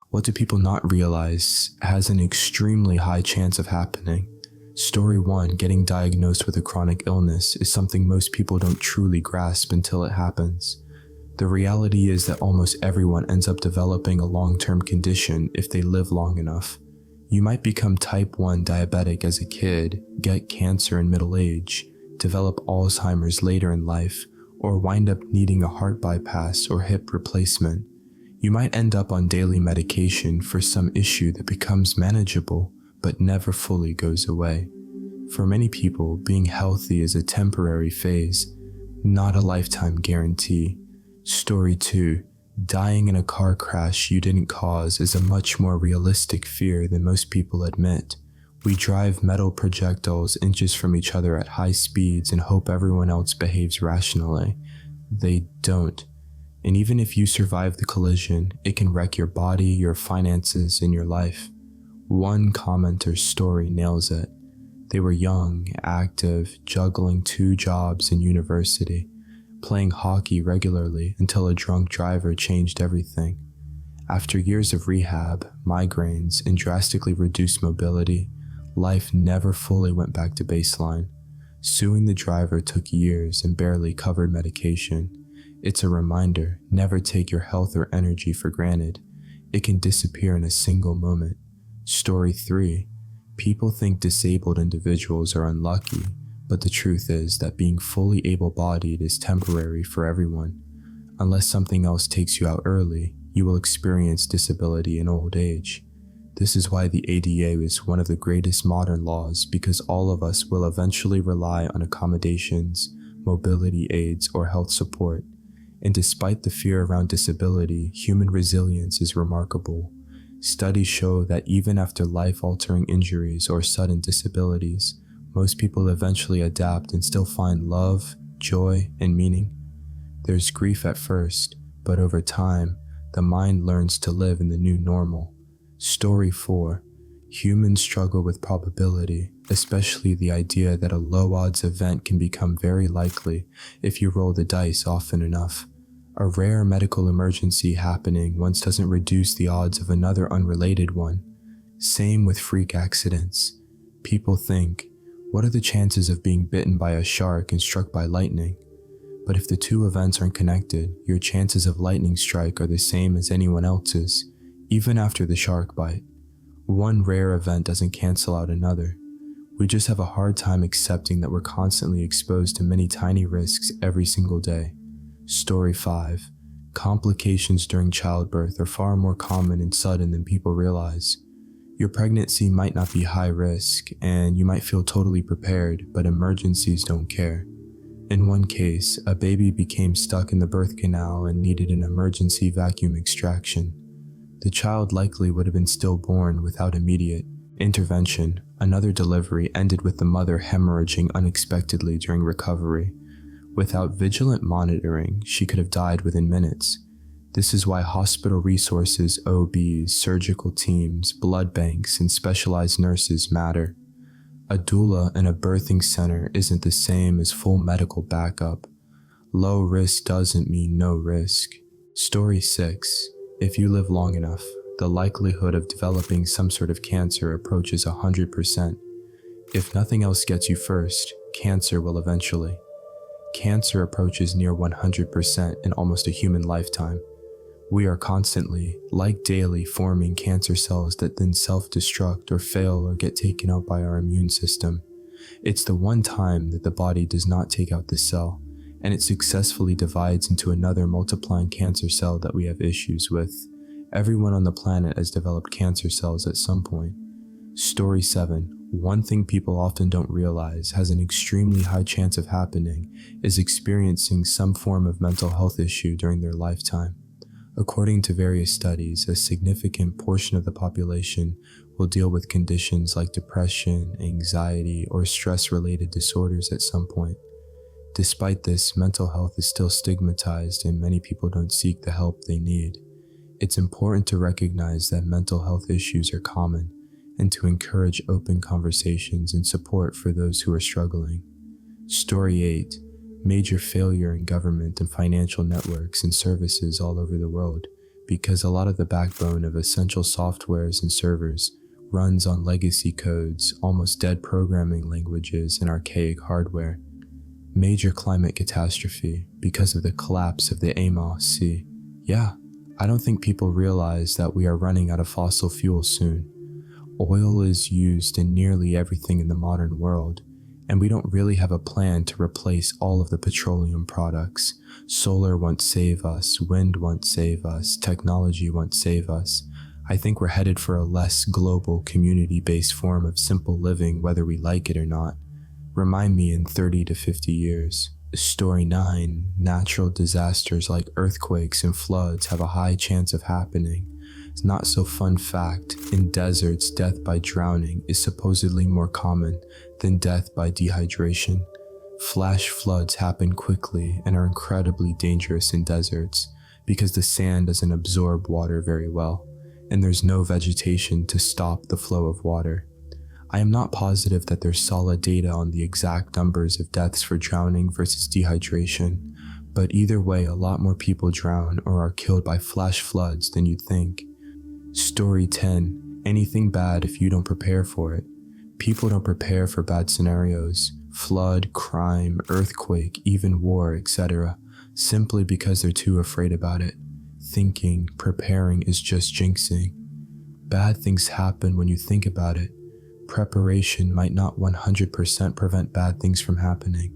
What do people not realize has an extremely high chance of happening? Story 1, getting diagnosed with a chronic illness, is something most people don't truly grasp until it happens. The reality is that almost everyone ends up developing a long-term condition if they live long enough. You might become type 1 diabetic as a kid, get cancer in middle age, develop Alzheimer's later in life, or wind up needing a heart bypass or hip replacement. You might end up on daily medication for some issue that becomes manageable but never fully goes away. For many people, being healthy is a temporary phase, not a lifetime guarantee. Story 2, dying in a car crash you didn't cause is a much more realistic fear than most people admit. We drive metal projectiles inches from each other at high speeds and hope everyone else behaves rationally. They don't. And even if you survive the collision, it can wreck your body, your finances, and your life. One commenter's story nails it. They were young, active, juggling 2 jobs in university, playing hockey regularly until a drunk driver changed everything. After years of rehab, migraines, and drastically reduced mobility, life never fully went back to baseline. Suing the driver took years and barely covered medication. It's a reminder, never take your health or energy for granted. It can disappear in a single moment. Story 3, people think disabled individuals are unlucky, but the truth is that being fully able-bodied is temporary for everyone. Unless something else takes you out early, you will experience disability in old age. This is why the ADA is one of the greatest modern laws, because all of us will eventually rely on accommodations, mobility aids, or health support. And despite the fear around disability, human resilience is remarkable. Studies show that even after life-altering injuries or sudden disabilities, most people eventually adapt and still find love, joy, and meaning. There's grief at first, but over time, the mind learns to live in the new normal. Story 4, humans struggle with probability, especially the idea that a low-odds event can become very likely if you roll the dice often enough. A rare medical emergency happening once doesn't reduce the odds of another unrelated one. Same with freak accidents. People think, what are the chances of being bitten by a shark and struck by lightning? But if the two events aren't connected, your chances of lightning strike are the same as anyone else's, even after the shark bite. One rare event doesn't cancel out another. We just have a hard time accepting that we're constantly exposed to many tiny risks every single day. Story 5, complications during childbirth are far more common and sudden than people realize. Your pregnancy might not be high risk, and you might feel totally prepared, but emergencies don't care. In one case, a baby became stuck in the birth canal and needed an emergency vacuum extraction. The child likely would have been stillborn without immediate intervention. Another delivery ended with the mother hemorrhaging unexpectedly during recovery. Without vigilant monitoring, she could have died within minutes. This is why hospital resources, OBs, surgical teams, blood banks, and specialized nurses matter. A doula in a birthing center isn't the same as full medical backup. Low risk doesn't mean no risk. Story 6, if you live long enough, the likelihood of developing some sort of cancer approaches 100%. If nothing else gets you first, cancer will eventually. Cancer approaches near 100% in almost a human lifetime. We are constantly, like daily, forming cancer cells that then self-destruct or fail or get taken out by our immune system. It's the one time that the body does not take out the cell, and it successfully divides into another multiplying cancer cell that we have issues with. Everyone on the planet has developed cancer cells at some point. Story 7. One thing people often don't realize has an extremely high chance of happening is experiencing some form of mental health issue during their lifetime. According to various studies, a significant portion of the population will deal with conditions like depression, anxiety, or stress-related disorders at some point. Despite this, mental health is still stigmatized and many people don't seek the help they need. It's important to recognize that mental health issues are common, and to encourage open conversations and support for those who are struggling. Story 8. Major failure in government and financial networks and services all over the world. because a lot of the backbone of essential softwares and servers runs on legacy codes, almost dead programming languages, and archaic hardware. Major climate catastrophe because of the collapse of the Amos Sea. Yeah, I don't think people realize that we are running out of fossil fuel soon. Oil is used in nearly everything in the modern world, and we don't really have a plan to replace all of the petroleum products. Solar won't save us, wind won't save us, technology won't save us. I think we're headed for a less global, community-based form of simple living, whether we like it or not. Remind me in 30 to 50 years. Story 9, natural disasters like earthquakes and floods have a high chance of happening. Not so fun fact, in deserts, death by drowning is supposedly more common than death by dehydration. Flash floods happen quickly and are incredibly dangerous in deserts because the sand doesn't absorb water very well, and there's no vegetation to stop the flow of water. I am not positive that there's solid data on the exact numbers of deaths for drowning versus dehydration, but either way, a lot more people drown or are killed by flash floods than you'd think. Story 10, anything bad if you don't prepare for it. People don't prepare for bad scenarios, flood, crime, earthquake, even war, etc., simply because they're too afraid about it. Thinking, preparing is just jinxing. Bad things happen when you think about it. Preparation might not 100% prevent bad things from happening,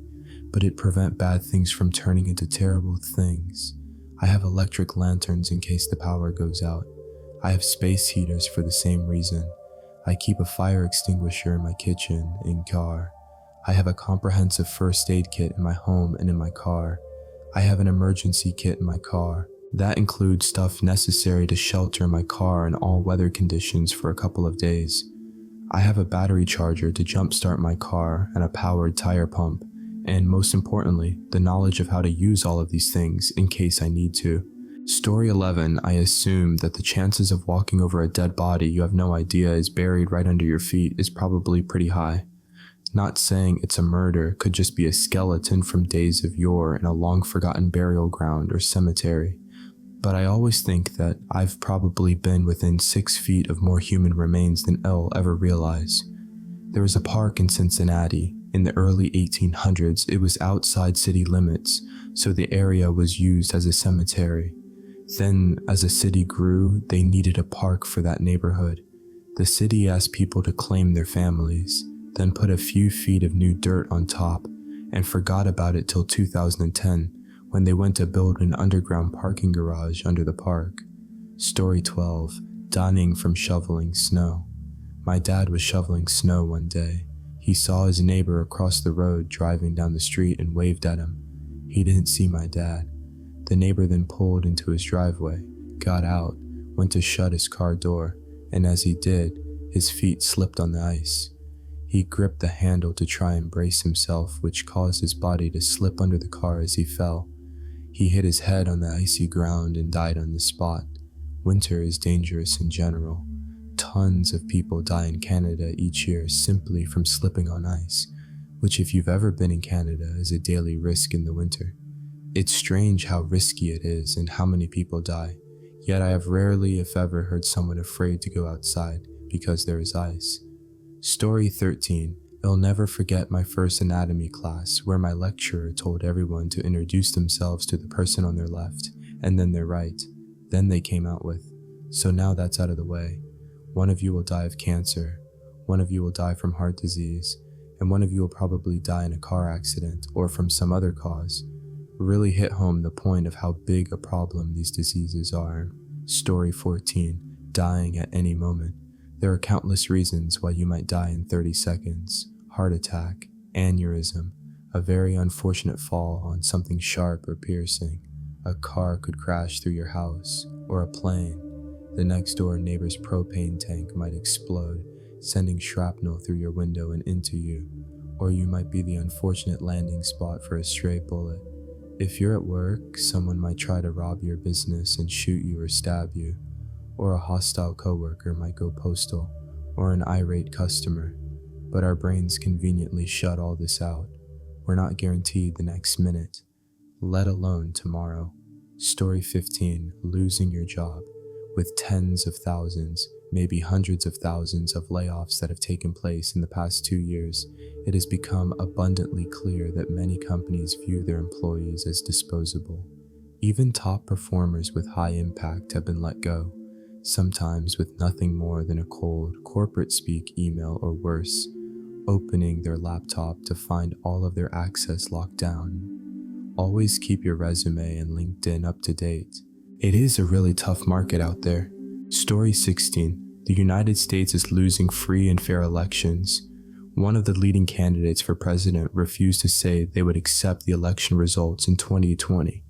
but it prevents bad things from turning into terrible things. I have electric lanterns in case the power goes out. I have space heaters for the same reason. I keep a fire extinguisher in my kitchen and car. I have a comprehensive first aid kit in my home and in my car. I have an emergency kit in my car. That includes stuff necessary to shelter my car in all weather conditions for a couple of days. I have a battery charger to jumpstart my car and a powered tire pump, and most importantly, the knowledge of how to use all of these things in case I need to. Story 11, I assume that the chances of walking over a dead body you have no idea is buried right under your feet is probably pretty high. Not saying it's a murder, could just be a skeleton from days of yore in a long-forgotten burial ground or cemetery. But I always think that I've probably been within 6 feet of more human remains than I'll ever realize. There was a park in Cincinnati. In the early 1800s, it was outside city limits, so the area was used as a cemetery. Then, as the city grew, they needed a park for that neighborhood. The city asked people to claim their families, then put a few feet of new dirt on top, and forgot about it till 2010, when they went to build an underground parking garage under the park. Story 12, dying from shoveling snow. My dad was shoveling snow one day. He saw his neighbor across the road driving down the street and waved at him. He didn't see my dad. The neighbor then pulled into his driveway, got out, went to shut his car door, and as he did, his feet slipped on the ice. He gripped the handle to try and brace himself, which caused his body to slip under the car as he fell. He hit his head on the icy ground and died on the spot. Winter is dangerous in general. Tons of people die in Canada each year simply from slipping on ice, which if you've ever been in Canada is a daily risk in the winter. It's strange how risky it is and how many people die, yet I have rarely, if ever, heard someone afraid to go outside because there is ice. Story 13. I'll never forget my first anatomy class where my lecturer told everyone to introduce themselves to the person on their left and then their right. Then they came out with, "So now that's out of the way. One of you will die of cancer, one of you will die from heart disease, and one of you will probably die in a car accident or from some other cause." Really hit home the point of how big a problem these diseases are. Story 14. Dying at any moment. There are countless reasons why you might die in 30 seconds. Heart attack, aneurysm, a very unfortunate fall on something sharp or piercing. A car could crash through your house, or a plane. The next door neighbor's propane tank might explode, sending shrapnel through your window and into you. Or you might be the unfortunate landing spot for a stray bullet. If you're at work, someone might try to rob your business and shoot you or stab you. Or a hostile coworker might go postal, or an irate customer. But our brains conveniently shut all this out. We're not guaranteed the next minute, let alone tomorrow. Story 15, losing your job. With tens of thousands, maybe hundreds of thousands of layoffs that have taken place in the past 2 years, it has become abundantly clear that many companies view their employees as disposable. Even top performers with high impact have been let go, sometimes with nothing more than a cold, corporate speak email or worse, opening their laptop to find all of their access locked down. Always keep your resume and LinkedIn up to date. It is a really tough market out there. Story 16. The United States is losing free and fair elections. One of the leading candidates for president refused to say they would accept the election results in 2020.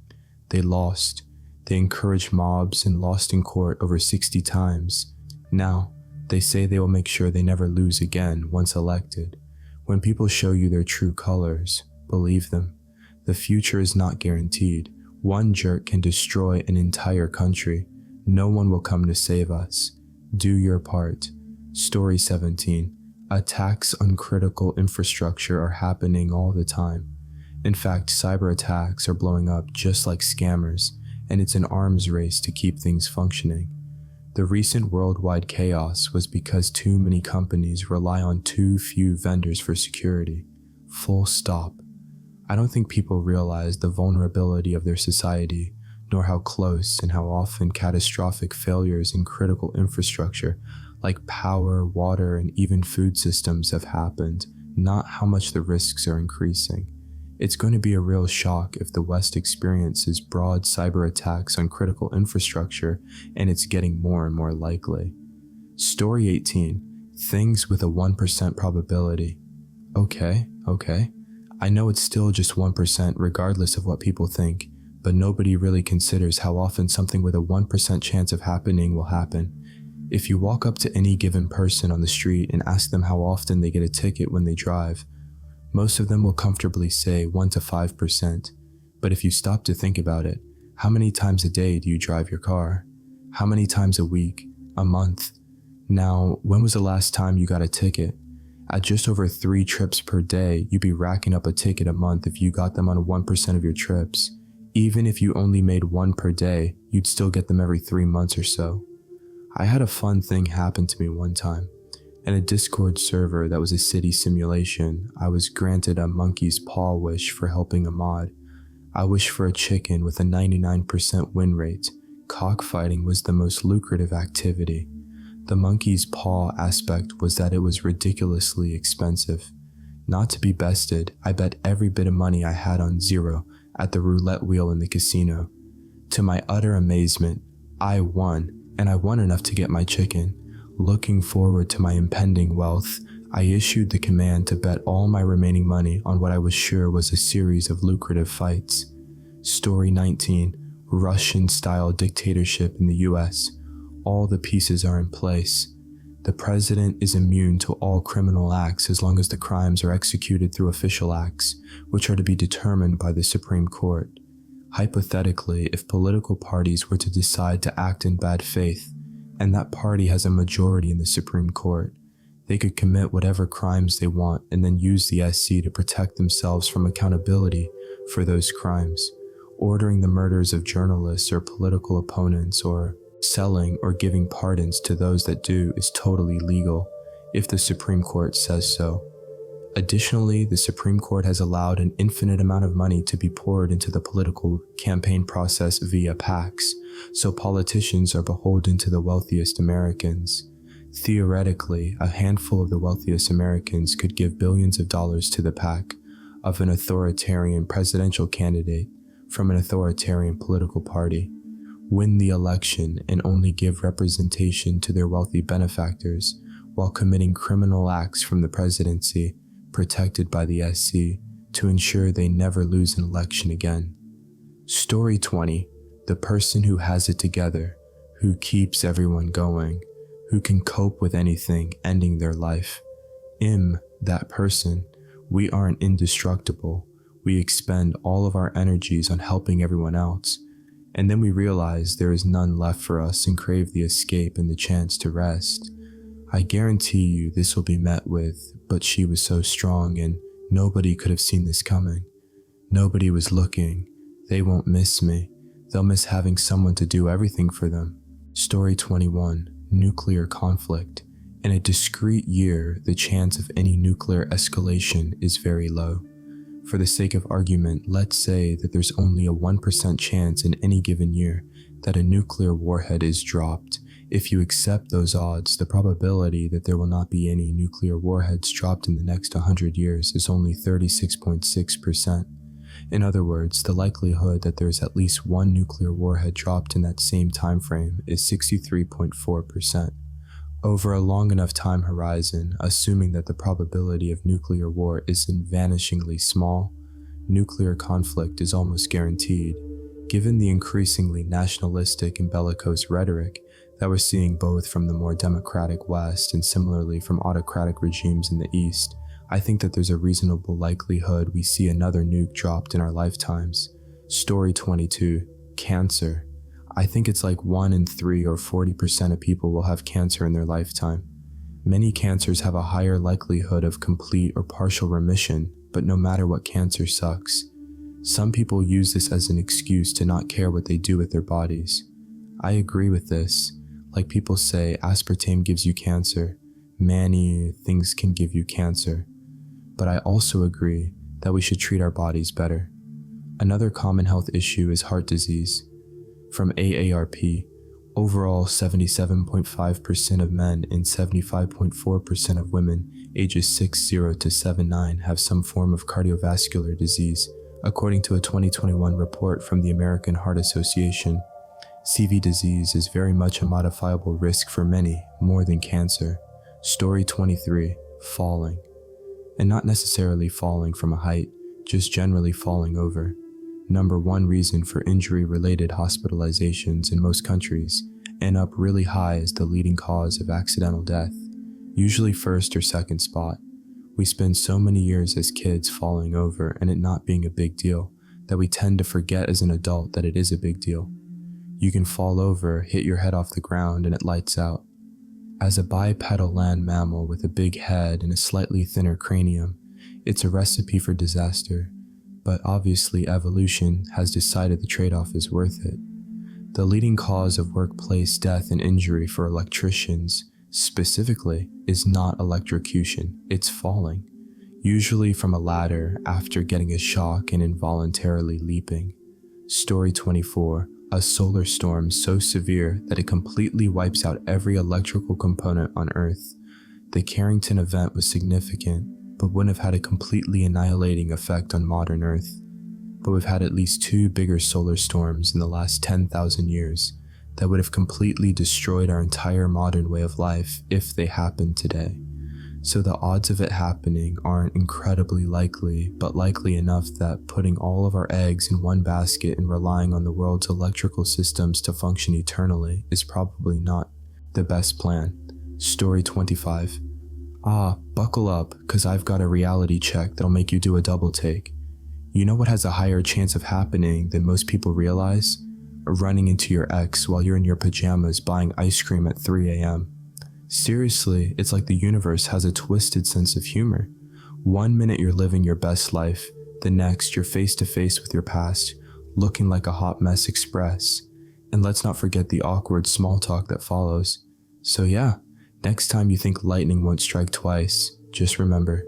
They lost. They encouraged mobs and lost in court over 60 times. Now, they say they will make sure they never lose again once elected. When people show you their true colors, believe them. The future is not guaranteed. One jerk can destroy an entire country. No one will come to save us. Do your part. Story 17. Attacks on critical infrastructure are happening all the time. In fact, cyber attacks are blowing up just like scammers, and it's an arms race to keep things functioning. The recent worldwide chaos was because too many companies rely on too few vendors for security. Full stop. I don't think people realize the vulnerability of their society, nor how close and how often catastrophic failures in critical infrastructure like power, water, and even food systems have happened, not how much the risks are increasing. It's going to be a real shock if the West experiences broad cyber attacks on critical infrastructure, and it's getting more and more likely. Story 18. Things with a 1% probability. Okay. I know it's still just 1% regardless of what people think, but nobody really considers how often something with a 1% chance of happening will happen. If you walk up to any given person on the street and ask them how often they get a ticket when they drive, most of them will comfortably say 1 to 5%. But if you stop to think about it, how many times a day do you drive your car? How many times a week? A month? Now, when was the last time you got a ticket? At just over 3 trips per day, you'd be racking up a ticket a month if you got them on 1% of your trips. Even if you only made 1 per day, you'd still get them every 3 months or so. I had a fun thing happen to me one time. In a Discord server that was a city simulation, I was granted a monkey's paw wish for helping a mod. I wished for a chicken with a 99% win rate. Cockfighting was the most lucrative activity. The monkey's paw aspect was that it was ridiculously expensive. Not to be bested, I bet every bit of money I had on zero at the roulette wheel in the casino. To my utter amazement, I won, and I won enough to get my chicken. Looking forward to my impending wealth, I issued the command to bet all my remaining money on what I was sure was a series of lucrative fights. Story 19. Russian-style dictatorship in the US. All the pieces are in place. The president is immune to all criminal acts as long as the crimes are executed through official acts, which are to be determined by the Supreme Court. Hypothetically, if political parties were to decide to act in bad faith, and that party has a majority in the Supreme Court, they could commit whatever crimes they want and then use the SC to protect themselves from accountability for those crimes, ordering the murders of journalists or political opponents, or selling or giving pardons to those that do is totally legal, if the Supreme Court says so. Additionally, the Supreme Court has allowed an infinite amount of money to be poured into the political campaign process via PACs, so politicians are beholden to the wealthiest Americans. Theoretically, a handful of the wealthiest Americans could give billions of dollars to the PAC of an authoritarian presidential candidate from an authoritarian political party, win the election, and only give representation to their wealthy benefactors while committing criminal acts from the presidency, protected by the SC, to ensure they never lose an election again. Story 20. The person who has it together, who keeps everyone going, who can cope with anything ending their life. That person. We aren't indestructible. We expend all of our energies on helping everyone else, and then we realize there is none left for us and crave the escape and the chance to rest. I guarantee you this will be met with, but she was so strong and nobody could have seen this coming. Nobody was looking. They won't miss me. They'll miss having someone to do everything for them. Story 21. Nuclear conflict. In a discrete year, the chance of any nuclear escalation is very low. For the sake of argument, let's say that there's only a 1% chance in any given year that a nuclear warhead is dropped. If you accept those odds, the probability that there will not be any nuclear warheads dropped in the next 100 years is only 36.6%. In other words, the likelihood that there is at least one nuclear warhead dropped in that same time frame is 63.4%. Over a long enough time horizon, assuming that the probability of nuclear war isn't vanishingly small, nuclear conflict is almost guaranteed. Given the increasingly nationalistic and bellicose rhetoric that we're seeing both from the more democratic West and similarly from autocratic regimes in the East, I think that there's a reasonable likelihood we see another nuke dropped in our lifetimes. Story 22. Cancer. I think it's like 1 in 3 or 40% of people will have cancer in their lifetime. Many cancers have a higher likelihood of complete or partial remission, but no matter what cancer sucks. Some people use this as an excuse to not care what they do with their bodies. I agree with this. Like people say, aspartame gives you cancer, many things can give you cancer. But I also agree that we should treat our bodies better. Another common health issue is heart disease. From AARP, overall 77.5% of men and 75.4% of women ages 60 to 79 have some form of cardiovascular disease, according to a 2021 report from the American Heart Association. CV disease is very much a modifiable risk for many, more than cancer. Story 23. Falling. And not necessarily falling from a height, just generally falling over. Number one reason for injury-related hospitalizations in most countries, and up really high as the leading cause of accidental death, usually first or second spot. We spend so many years as kids falling over and it not being a big deal that we tend to forget as an adult that it is a big deal. You can fall over, hit your head off the ground, and it lights out. As a bipedal land mammal with a big head and a slightly thinner cranium, it's a recipe for disaster. But obviously evolution has decided the trade-off is worth it. The leading cause of workplace death and injury for electricians, specifically, is not electrocution, it's falling, usually from a ladder after getting a shock and involuntarily leaping. Story 24. A solar storm so severe that it completely wipes out every electrical component on Earth. The Carrington event was significant, but wouldn't have had a completely annihilating effect on modern Earth. But we've had at least 2 bigger solar storms in the last 10,000 years that would have completely destroyed our entire modern way of life if they happened today. So the odds of it happening aren't incredibly likely, but likely enough that putting all of our eggs in one basket and relying on the world's electrical systems to function eternally is probably not the best plan. Story 25. Buckle up, cause I've got a reality check that'll make you do a double take. You know what has a higher chance of happening than most people realize? Running into your ex while you're in your pajamas buying ice cream at 3 a.m. Seriously, it's like the universe has a twisted sense of humor. 1 minute you're living your best life, the next you're face to face with your past, looking like a hot mess express. And let's not forget the awkward small talk that follows. So yeah, next time you think lightning won't strike twice, just remember,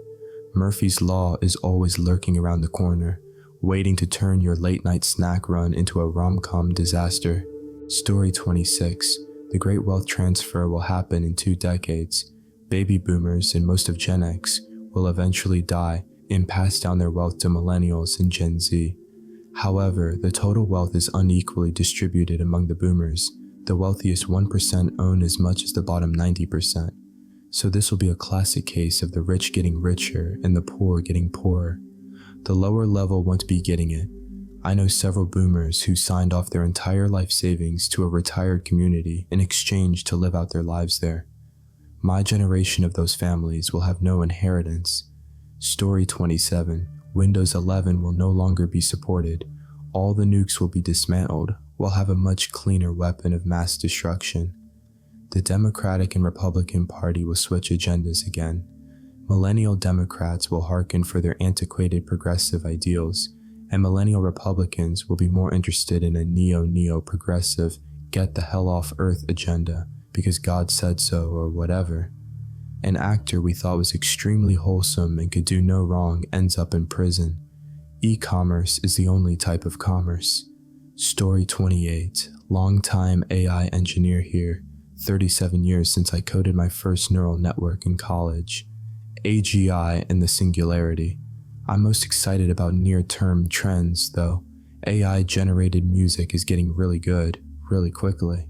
Murphy's Law is always lurking around the corner, waiting to turn your late night snack run into a rom-com disaster. Story 26. The great wealth transfer will happen in 2 decades. Baby boomers and most of Gen X will eventually die and pass down their wealth to millennials and Gen Z. However, the total wealth is unequally distributed among the boomers. The wealthiest 1% own as much as the bottom 90%. So this will be a classic case of the rich getting richer and the poor getting poorer. The lower level won't be getting it. I know several boomers who signed off their entire life savings to a retired community in exchange to live out their lives there. My generation of those families will have no inheritance. Story 27. Windows 11 will no longer be supported. All the nukes will be dismantled. We'll have a much cleaner weapon of mass destruction. The Democratic and Republican Party will switch agendas again. Millennial Democrats will hearken for their antiquated progressive ideals, and millennial Republicans will be more interested in a neo-progressive, get the hell off Earth agenda because God said so or whatever. An actor we thought was extremely wholesome and could do no wrong ends up in prison. E-commerce is the only type of commerce. Story 28, longtime AI engineer here, 37 years since I coded my first neural network in college. AGI and the singularity. I'm most excited about near-term trends, though. AI-generated music is getting really good, really quickly.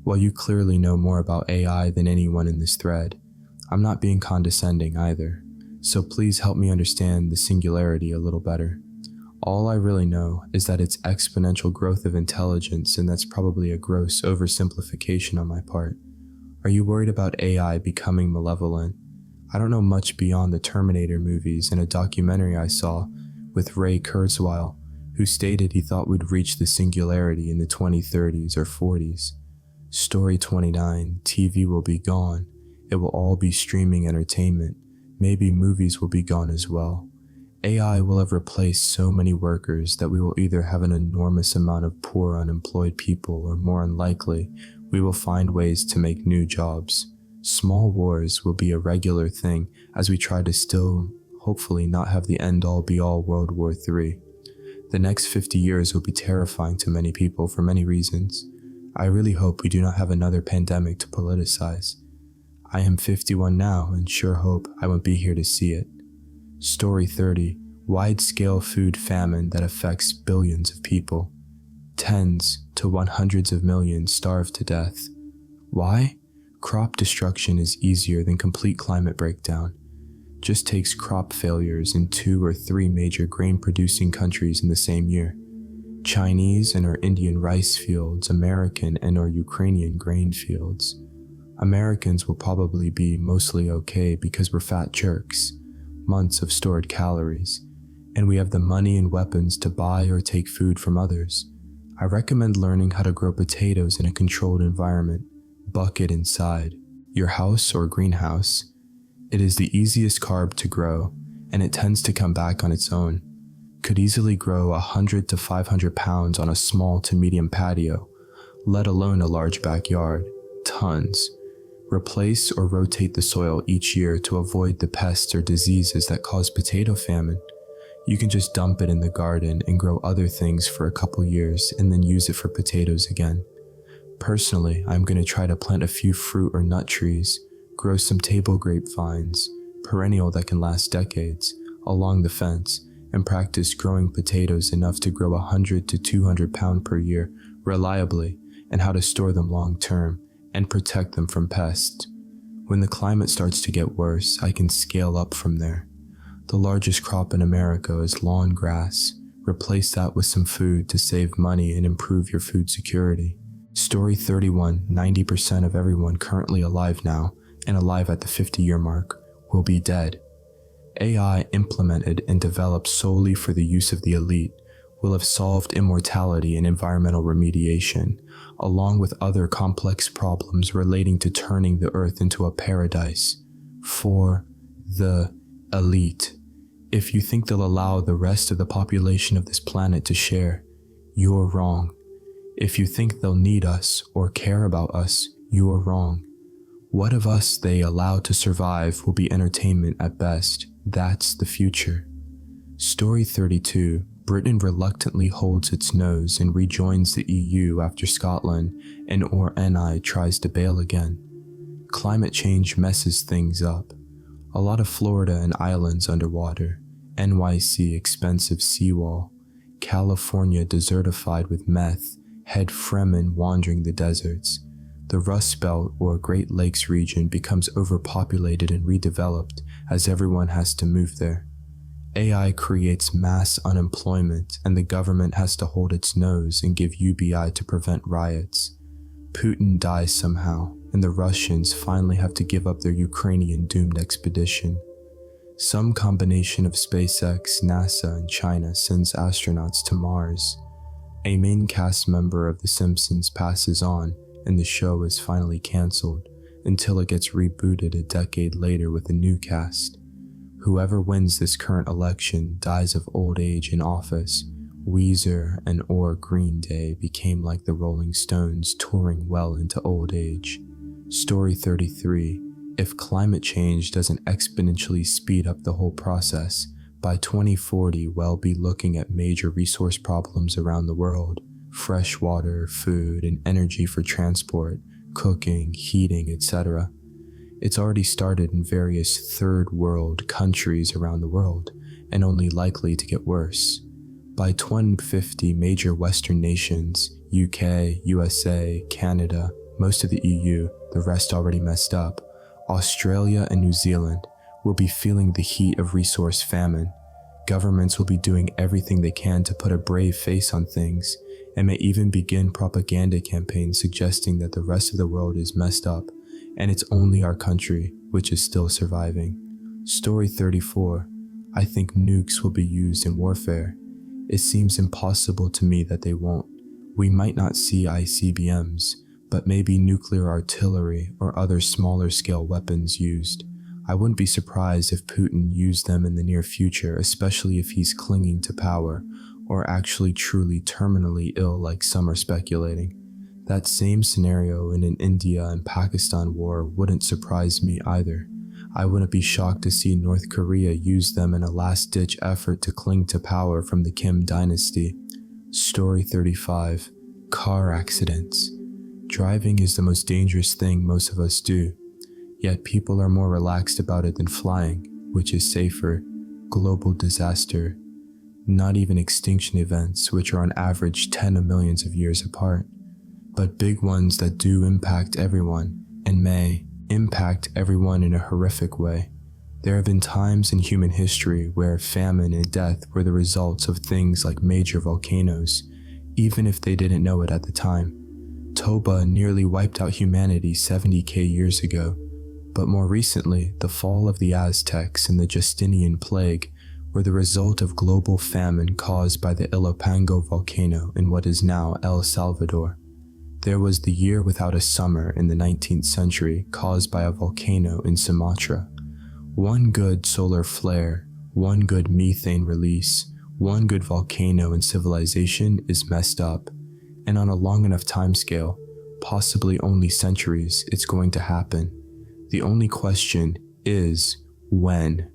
While you clearly know more about AI than anyone in this thread, I'm not being condescending either, so please help me understand the singularity a little better. All I really know is that it's exponential growth of intelligence, and that's probably a gross oversimplification on my part. Are you worried about AI becoming malevolent? I don't know much beyond the Terminator movies and a documentary I saw with Ray Kurzweil, who stated he thought we'd reach the singularity in the 2030s or 40s. Story 29, TV will be gone. It will all be streaming entertainment. Maybe movies will be gone as well. AI will have replaced so many workers that we will either have an enormous amount of poor unemployed people, or more unlikely, we will find ways to make new jobs. Small wars will be a regular thing as we try to still, hopefully, not have the end-all be-all World War III. The next 50 years will be terrifying to many people for many reasons. I really hope we do not have another pandemic to politicize. I am 51 now and sure hope I won't be here to see it. Story 30, wide-scale food famine that affects billions of people. Tens to 100s of millions starve to death. Why? Crop destruction is easier than complete climate breakdown. Just takes crop failures in 2 or 3 major grain-producing countries in the same year. Chinese and or Indian rice fields, American and or Ukrainian grain fields. Americans will probably be mostly okay because we're fat jerks. Months of stored calories, and we have the money and weapons to buy or take food from others. I recommend learning how to grow potatoes in a controlled environment. Bucket inside your house or greenhouse. It is the easiest carb to grow, and it tends to come back on its own. Could easily grow 100 to 500 pounds on a small to medium patio, let alone a large backyard. Tons. Replace or rotate the soil each year to avoid the pests or diseases that cause potato famine. You can just dump it in the garden and grow other things for a couple years and then use it for potatoes again. Personally, I'm going to try to plant a few fruit or nut trees, grow some table grapevines, perennial that can last decades, along the fence, and practice growing potatoes enough to grow 100 to 200 pounds per year reliably, and how to store them long term and protect them from pests. When the climate starts to get worse, I can scale up from there. The largest crop in America is lawn grass. Replace that with some food to save money and improve your food security. Story 31, 90% of everyone currently alive now, and alive at the 50-year mark, will be dead. AI implemented and developed solely for the use of the elite will have solved immortality and environmental remediation, along with other complex problems relating to turning the Earth into a paradise for the elite. If you think they'll allow the rest of the population of this planet to share, you're wrong. If you think they'll need us or care about us, you're wrong. What of us they allow to survive will be entertainment at best. That's the future. Story 32. Britain reluctantly holds its nose and rejoins the EU after Scotland and or NI tries to bail again. Climate change messes things up. A lot of Florida and islands underwater. NYC expensive seawall. California desertified with meth. Head Fremen wandering the deserts. The Rust Belt or Great Lakes region becomes overpopulated and redeveloped as everyone has to move there. AI creates mass unemployment and the government has to hold its nose and give UBI to prevent riots. Putin dies somehow, and the Russians finally have to give up their Ukrainian doomed expedition. Some combination of SpaceX, NASA, and China sends astronauts to Mars. A main cast member of The Simpsons passes on, and the show is finally cancelled until it gets rebooted a decade later with a new cast. Whoever wins this current election dies of old age in office, Weezer and or Green Day became like the Rolling Stones touring well into old age. Story 33. If climate change doesn't exponentially speed up the whole process, by 2040 we'll be looking at major resource problems around the world. Fresh water, food, and energy for transport, cooking, heating, etc. It's already started in various third world countries around the world, and only likely to get worse. By 2050, major Western nations, UK, USA, Canada, most of the EU, the rest already messed up, Australia and New Zealand will be feeling the heat of resource famine. Governments will be doing everything they can to put a brave face on things, and may even begin propaganda campaigns suggesting that the rest of the world is messed up, and it's only our country which is still surviving. Story 34. I think nukes will be used in warfare. It seems impossible to me that they won't. We might not see ICBMs, but maybe nuclear artillery or other smaller scale weapons used. I wouldn't be surprised if Putin used them in the near future, especially if he's clinging to power, or actually truly terminally ill like some are speculating. That same scenario in an India and Pakistan war wouldn't surprise me either. I wouldn't be shocked to see North Korea use them in a last-ditch effort to cling to power from the Kim dynasty. Story 35. Car accidents. Driving is the most dangerous thing most of us do, yet people are more relaxed about it than flying, which is safer. Global disaster. Not even extinction events, which are on average 10 of millions of years apart, but big ones that do impact everyone, and may impact everyone in a horrific way. There have been times in human history where famine and death were the results of things like major volcanoes, even if they didn't know it at the time. Toba nearly wiped out humanity 70k years ago, but more recently, the fall of the Aztecs and the Justinian plague were the result of global famine caused by the Ilopango volcano in what is now El Salvador. There was the year without a summer in the 19th century caused by a volcano in Sumatra. One good solar flare, one good methane release, one good volcano in civilization is messed up, and on a long enough timescale, possibly only centuries, it's going to happen. The only question is when.